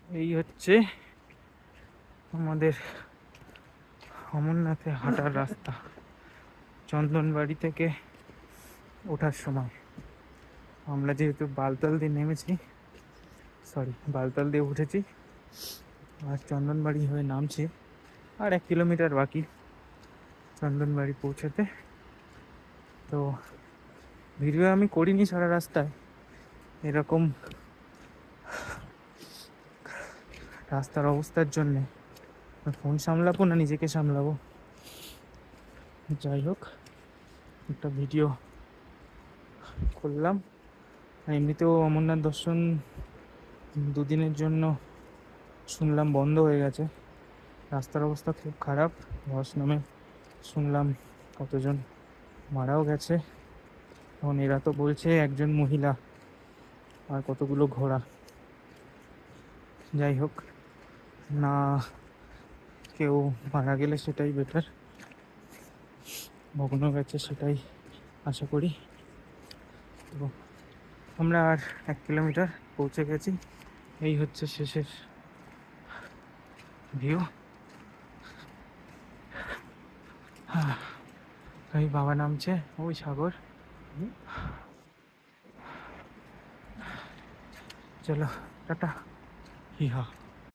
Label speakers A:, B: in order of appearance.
A: এই হচ্ছে আমাদের অমরনাথে হাঁটার রাস্তা। চন্দনবাড়ি থেকে ওঠার সময় আমরা যেহেতু বালতাল দিয়ে নেমেছি, বালতাল দিয়ে উঠেছি, আর চন্দনবাড়ি হয়ে নামছি। আর 1 কিলোমিটার বাকি চন্দনবাড়ি পৌঁছাতে। তো ভিডিও আমি করিনি সারা রাস্তায়, এরকম রাস্তার অবস্থার জন্যে ফোন সামলাবো না নিজেকে সামলাবো। যাই হোক, একটা ভিডিও করলাম। এমনিতেও অমরনাথ দর্শন দুদিনের জন্য শুনলাম বন্ধ হয়ে গেছে, রাস্তার অবস্থা খুব খারাপ। ধস নামে শুনলাম কতজন মারাও গেছে। এখন এরা তো বলছে একজন মহিলা আর কতগুলো ঘোড়া। যাই হোক, না কেউ মারা গেলে সেটাই বেটার, ভগ্ন গেছে সেটাই আশা করি। তো আমরা আর 1 কিলোমিটার পৌঁছে গেছি। এই হচ্ছে শেষের ভিউ। এই বাবা নামছে, ওই সাগর। চলো টাটা, হি হা।